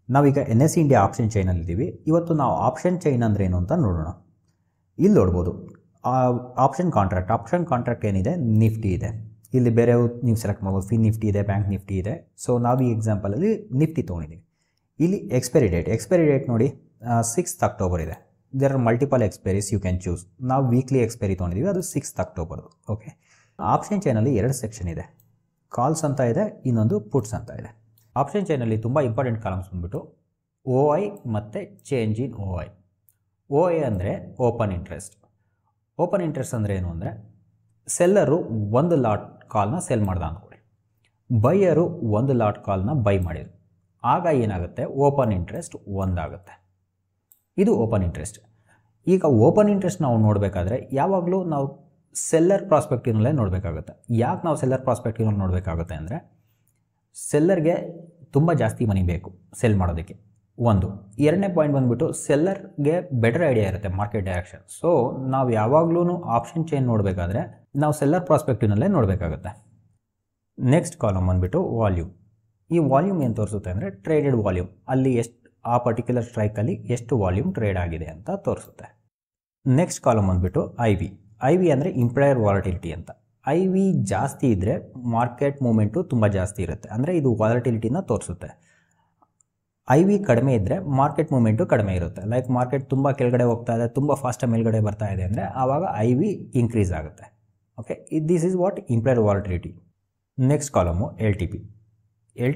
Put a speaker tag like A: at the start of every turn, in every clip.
A: ನಾವೀಗ NSE India option ಚೈನಲ್ಲಿದ್ದೀವಿ. ಇವತ್ತು ನಾವು ಆಪ್ಷನ್ ಚೈನ್ ಅಂದರೆ ಏನು ಅಂತ ನೋಡೋಣ. ಇಲ್ಲಿ ನೋಡ್ಬೋದು ಆಪ್ಷನ್ ಕಾಂಟ್ರಾಕ್ಟ್ ಏನಿದೆ, ನಿಫ್ಟಿ ಇದೆ. ಇಲ್ಲಿ ಬೇರೆ ನೀವು ಸೆಲೆಕ್ಟ್ ಮಾಡ್ಬೋದು. ಫಿನ್ ನಿಫ್ಟಿ ಇದೆ, ಬ್ಯಾಂಕ್ ನಿಫ್ಟಿ ಇದೆ. ಸೊ ನಾವು ಈ ಎಕ್ಸಾಂಪಲಲ್ಲಿ ನಿಫ್ಟಿ ತೊಗೊಂಡಿದ್ದೀವಿ. ಇಲ್ಲಿ ಎಕ್ಸ್ಪೈರಿ ಡೇಟ್ ನೋಡಿ 6th October ಇದೆ. There are multiple expiries you can choose. ನಾವು ವೀಕ್ಲಿ ಎಕ್ಸ್ಪೈರಿ ತೊಗೊಂಡಿದ್ದೀವಿ, ಅದು 6th October. ಓಕೆ, ಆಪ್ಷನ್ ಚೈನಲ್ಲಿ 2 ಸೆಕ್ಷನ್ ಇದೆ. ಕಾಲ್ಸ್ ಅಂತ ಇದೆ, ಇನ್ನೊಂದು ಪುಟ್ಸ್ ಅಂತ ಇದೆ. ಆಪ್ಷನ್ ಚೈನಲ್ಲಿ ತುಂಬ ಇಂಪಾರ್ಟೆಂಟ್ ಕಾಲಮ್ಸ್ ಬಂದ್ಬಿಟ್ಟು OI ಮತ್ತು ಚೇಂಜ್ ಇನ್ OI. OI ಅಂದರೆ ಓಪನ್ ಇಂಟ್ರೆಸ್ಟ್. ಓಪನ್ ಇಂಟ್ರೆಸ್ಟ್ ಅಂದರೆ ಏನು ಅಂದರೆ, ಸೆಲ್ಲರು 1 ಲಾಟ್ ಕಾಲ್ನ ಸೆಲ್ ಮಾಡ್ದ ಅಂದ್ಕೊಳ್ಳಿ, ಬೈಯರು 1 ಲಾಟ್ ಕಾಲ್ನ ಬೈ ಮಾಡಿದ್ರು. ಆಗ ಏನಾಗುತ್ತೆ, ಓಪನ್ ಇಂಟ್ರೆಸ್ಟ್ 1 ಆಗುತ್ತೆ. ಇದು ಓಪನ್ ಇಂಟ್ರೆಸ್ಟ್. ಈಗ ಓಪನ್ ಇಂಟ್ರೆಸ್ಟ್ ನಾವು ನೋಡಬೇಕಾದ್ರೆ ಯಾವಾಗಲೂ ನಾವು ಸೆಲ್ಲರ್ ಪ್ರಾಸ್ಪೆಕ್ಟಿವ್ನಲ್ಲೇ ನೋಡಬೇಕಾಗುತ್ತೆ. ಯಾಕೆ ನಾವು ಸೆಲ್ಲರ್ ಪ್ರಾಸ್ಪೆಕ್ಟಿವ್ನಲ್ಲಿ ನೋಡಬೇಕಾಗುತ್ತೆ ಅಂದರೆ, ಸೆಲ್ಲರ್ಗೆ ತುಂಬ ಜಾಸ್ತಿ ಮನಿ ಬೇಕು ಸೆಲ್ ಮಾಡೋದಕ್ಕೆ. ಒಂದು. ಎರಡನೇ ಪಾಯಿಂಟ್ ಬಂದುಬಿಟ್ಟು ಸೆಲ್ಲರ್ಗೆ ಬೆಟರ್ ಐಡಿಯಾ ಇರುತ್ತೆ ಮಾರ್ಕೆಟ್ ಡೈರೆಕ್ಷನ್. ಸೊ ನಾವು ಯಾವಾಗಲೂ ಆಪ್ಷನ್ ಚೈನ್ ನೋಡಬೇಕಾದ್ರೆ ನಾವು ಸೆಲ್ಲರ್ ಪ್ರಾಸ್ಪೆಕ್ಟಿವ್ನಲ್ಲೇ ನೋಡಬೇಕಾಗುತ್ತೆ. ನೆಕ್ಸ್ಟ್ ಕಾಲಮ್ ಬಂದುಬಿಟ್ಟು ವಾಲ್ಯೂಮ್. ಈ ವಾಲ್ಯೂಮ್ ಏನು ತೋರಿಸುತ್ತೆ ಅಂದರೆ ಟ್ರೇಡೆಡ್ ವಾಲ್ಯೂಮ್. ಅಲ್ಲಿ ಎಷ್ಟು ಆ ಪರ್ಟಿಕ್ಯುಲರ್ ಸ್ಟ್ರೈಕಲ್ಲಿ ಎಷ್ಟು ವಾಲ್ಯೂಮ್ ಟ್ರೇಡ್ ಆಗಿದೆ ಅಂತ ತೋರಿಸುತ್ತೆ. ನೆಕ್ಸ್ಟ್ ಕಾಲಮ್ ಬಂದುಬಿಟ್ಟು ಐ ವಿ ಅಂದರೆ ಇಂಪ್ಲೈಡ್ ವಾಲಟಿಲಿಟಿ ಅಂತ. IV ಜಾಸ್ತಿ ಇದ್ದರೆ ಮಾರ್ಕೆಟ್ ಮೂಮೆಂಟು ತುಂಬ ಜಾಸ್ತಿ ಇರುತ್ತೆ, ಅಂದರೆ ಇದು ವಾಲಟಿಲಿಟಿನ ತೋರಿಸುತ್ತೆ. IV ಕಡಿಮೆ ಇದ್ದರೆ ಮಾರ್ಕೆಟ್ ಮೂಮೆಂಟು ಕಡಿಮೆ ಇರುತ್ತೆ. ಲೈಕ್ ಮಾರ್ಕೆಟ್ ತುಂಬ ಕೆಳಗಡೆ ಹೋಗ್ತಾ ಇದೆ, ತುಂಬ ಫಾಸ್ಟಾಗಿ ಮೇಲ್ಗಡೆ ಬರ್ತಾ ಇದೆ ಅಂದರೆ ಆವಾಗ IV ಇನ್ಕ್ರೀಸ್ ಆಗುತ್ತೆ. Okay, this is what implied volatility. Next column L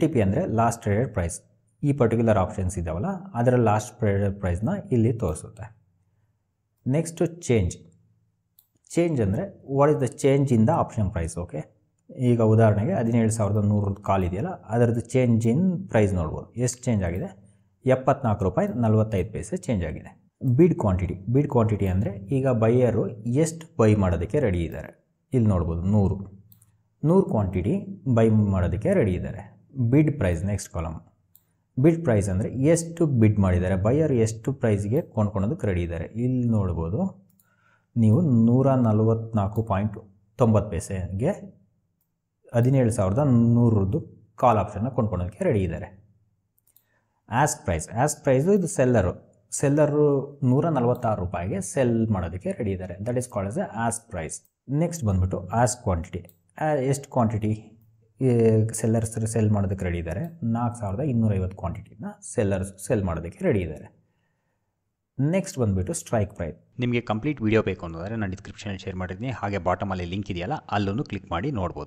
A: T P ಅಂದರೆ ಲಾಸ್ಟ್ ಟ್ರೇಡೆಡ್ ಪ್ರೈಸ್. ಈ ಪರ್ಟಿಕ್ಯುಲರ್ ಆಪ್ಷನ್ಸ್ ಇದ್ದಾವಲ್ಲ, ಅದರ ಲಾಸ್ಟ್ ಟ್ರೇಡೆಡ್ ಪ್ರೈಸ್ನ ಇಲ್ಲಿ ತೋರಿಸುತ್ತೆ. ನೆಕ್ಸ್ಟು ಚೇಂಜ್ ಅಂದರೆ what is the change in the option price. Okay, ಈಗ ಉದಾಹರಣೆಗೆ 17,100 ಕಾಲ್ ಇದೆಯಲ್ಲ, ಅದರದ್ದು ಚೇಂಜ್ ಇನ್ ಪ್ರೈಸ್ ನೋಡ್ಬೋದು. ಎಷ್ಟು ಚೇಂಜ್ ಆಗಿದೆ, ₹74.45 ಚೇಂಜ್ ಆಗಿದೆ. ಬಿಡ್ ಕ್ವಾಂಟಿಟಿ ಅಂದರೆ ಈಗ ಬೈಯರು ಎಷ್ಟು ಬೈ ಮಾಡೋದಕ್ಕೆ ರೆಡಿ ಇದ್ದಾರೆ. ಇಲ್ಲಿ ನೋಡ್ಬೋದು 100 ಕ್ವಾಂಟಿಟಿ ಬೈ ಮಾಡೋದಕ್ಕೆ ರೆಡಿ ಇದ್ದಾರೆ. ಬಿಡ್ ಪ್ರೈಸ್ ನೆಕ್ಸ್ಟ್ ಕಾಲಮ್. ಬಿಡ್ ಪ್ರೈಸ್ ಅಂದರೆ ಎಷ್ಟು ಬಿಡ್ ಮಾಡಿದ್ದಾರೆ, ಬೈಯರ್ ಎಷ್ಟು ಪ್ರೈಸ್ಗೆ ಕೊಂಡ್ಕೊಳೋದಕ್ಕೆ ರೆಡಿ ಇದ್ದಾರೆ. ಇಲ್ಲಿ ನೋಡ್ಬೋದು ನೀವು 144.90 17,100 ಕಾಲ್ ಆಪ್ಷನ್ನ ಕೊಂಡ್ಕೊಳೋದಕ್ಕೆ ರೆಡಿ ಇದ್ದಾರೆ. ಆಸ್ಕ್ ಪ್ರೈಸು ಇದು ಸೆಲ್ಲರು ₹146 ಸೆಲ್ ಮಾಡೋದಕ್ಕೆ ರೆಡಿ ಇದ್ದಾರೆ. That is called as a ask price. Next ಬಂದುಬಿಟ್ಟು ಆಸ್ಕ್ ಕ್ವಾಂಟಿಟಿ. ಎಷ್ಟು ಕ್ವಾಂಟಿಟಿ ಸೆಲ್ಲರ್ಸ್ ಸೆಲ್ ಮಾಡೋದಕ್ಕೆ ರೆಡಿ ಇದ್ದಾರೆ, 4,250 ಕ್ವಾಂಟಿಟಿನ ಸೆಲ್ಲರ್ಸ್ ಸೆಲ್ ಮಾಡೋದಕ್ಕೆ ರೆಡಿ ಇದ್ದಾರೆ. ನೆಕ್ಸ್ಟ್ ಬಂದುಬಿಟ್ಟು ಸ್ಟ್ರೈಕ್ ಪ್ರೈಸ್.
B: ನಿಮಗೆ ಕಂಪ್ಲೀಟ್ ವಿಡಿಯೋ ಬೇಕು ಅನ್ನೋದಾದರೆ ನಾನು ಡಿಸ್ಕ್ರಿಪ್ಷನಲ್ಲಿ ಶೇರ್ ಮಾಡಿದ್ದೀನಿ. ಹಾಗೆ ಬಾಟಮಲ್ಲಿ ಲಿಂಕ್ ಇದೆಯಲ್ಲ, ಅಲ್ಲೂ ಕ್ಲಿಕ್ ಮಾಡಿ ನೋಡ್ಬೋದು.